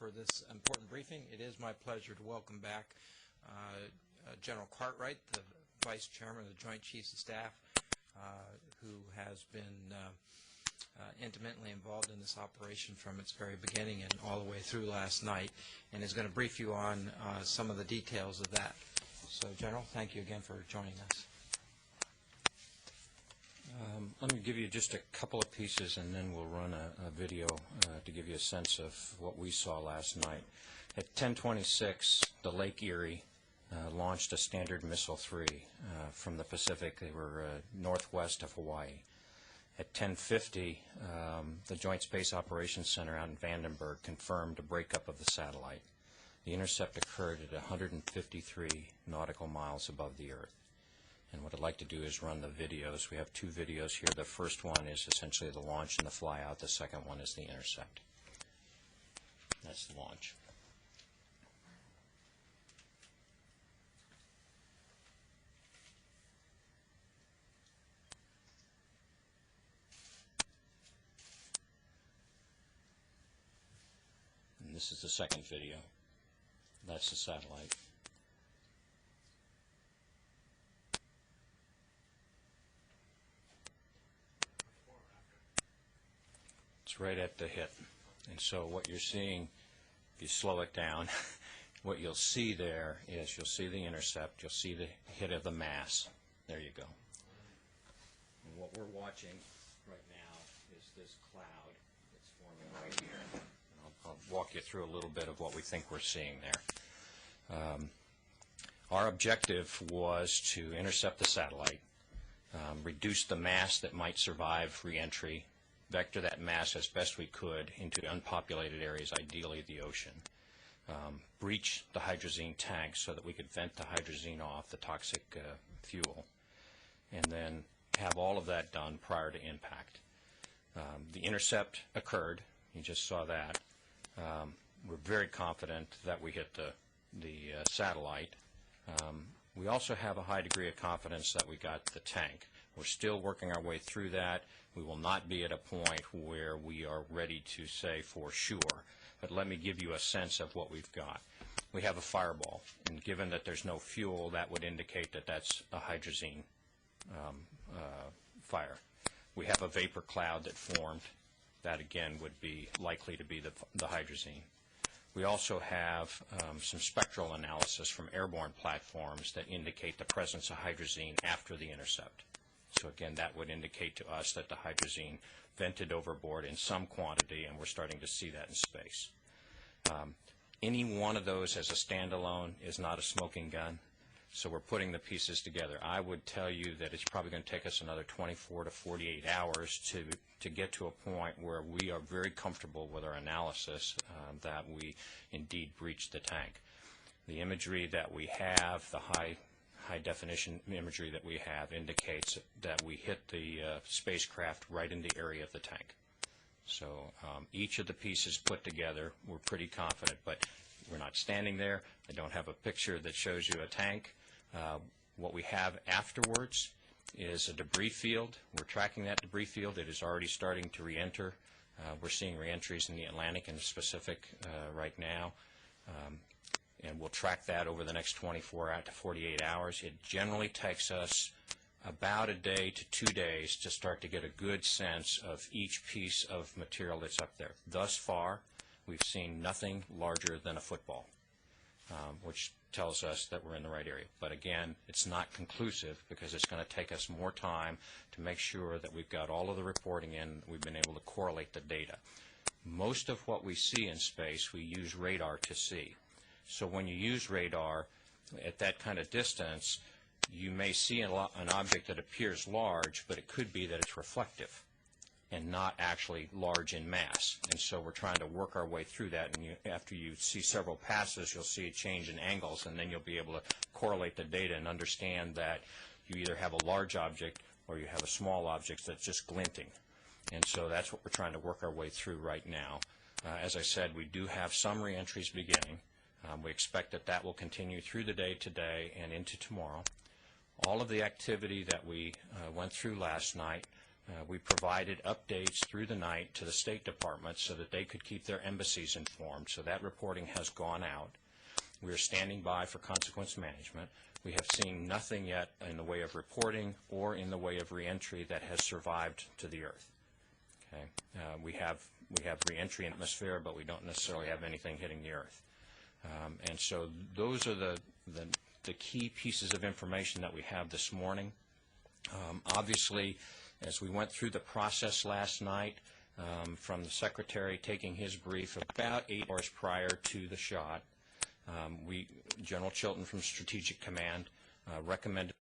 for this important briefing. It is my pleasure to welcome back General Cartwright, the Vice Chairman of the Joint Chiefs of Staff, who has been intimately involved in this operation from its very beginning and all the way through last night, and is going to brief you on some of the details of that. So, General, thank you again for joining us. Let me give you just a couple of pieces, and then we'll run a video to give you a sense of what we saw last night. At 10:26, the Lake Erie launched a Standard Missile-3 from the Pacific. They were northwest of Hawaii. At 10:50, the Joint Space Operations Center out in Vandenberg confirmed a breakup of the satellite. The intercept occurred at 153 nautical miles above the Earth. And what I'd like to do is run the videos. We have two videos here. The first one is essentially the launch and the flyout. The second one is the intercept. That's the launch. And this is the second video. That's the satellite. It's right at the hit. And so what you're seeing, if you slow it down, what you'll see there is you'll see the intercept, you'll see the hit of the mass. There you go. And what we're watching right now is this cloud that's forming right here. And I'll walk you through a little bit of what we think we're seeing there. Our objective was to intercept the satellite, reduce the mass that might survive reentry, vector that mass as best we could into unpopulated areas, ideally the ocean, breach the hydrazine tank so that we could vent the hydrazine off, the toxic fuel, and then have all of that done prior to impact. The intercept occurred. You just saw that. We're very confident that we hit the satellite. We also have a high degree of confidence that we got the tank. We're still working our way through that. We will not be at a point where we are ready to say for sure, but let me give you a sense of what we've got. We have a fireball, and given that there's no fuel, that would indicate that that's a hydrazine fire. We have a vapor cloud that formed. That, again, would be likely to be the hydrazine. We also have some spectral analysis from airborne platforms that indicate the presence of hydrazine after the intercept. So again, that would indicate to us that the hydrazine vented overboard in some quantity, and we're starting to see that in space. Any one of those as a standalone is not a smoking gun, so we're putting the pieces together. I would tell you that it's probably going to take us another 24 to 48 hours to get to a point where we are very comfortable with our analysis that we indeed breached the tank. The imagery that we have, the high definition imagery that we have, indicates that we hit the spacecraft right in the area of the tank. So each of the pieces put together, we're pretty confident, but we're not standing there. I don't have a picture that shows you a tank. What we have afterwards is a debris field. We're tracking that debris field. It is already starting to reenter. We're seeing reentries in the Atlantic and the Pacific right now. And we'll track that over the next 24 to 48 hours. It generally takes us about a day to 2 days to start to get a good sense of each piece of material that's up there. Thus far, we've seen nothing larger than a football, which tells us that we're in the right area. But again, it's not conclusive because it's going to take us more time to make sure that we've got all of the reporting in, we've been able to correlate the data. Most of what we see in space, we use radar to see. So when you use radar at that kind of distance, you may see an object that appears large, but it could be that it's reflective and not actually large in mass. And so we're trying to work our way through that. And after you see several passes, you'll see a change in angles, and then you'll be able to correlate the data and understand that you either have a large object or you have a small object that's just glinting. And so that's what we're trying to work our way through right now. As I said, we do have some reentries beginning. We expect that that will continue through the day today and into tomorrow. All of the activity that we went through last night We provided updates through the night to the State Department so that they could keep their embassies informed, so that reporting has gone out. We are standing by for consequence management. We have seen nothing yet in the way of reporting or in the way of reentry that has survived to the Earth. Okay? We have reentry in the atmosphere, but we don't necessarily have anything hitting the Earth. And so those are the key pieces of information that we have this morning. Obviously, as we went through the process last night, from the Secretary taking his brief about 8 hours prior to the shot, General Chilton from Strategic Command recommended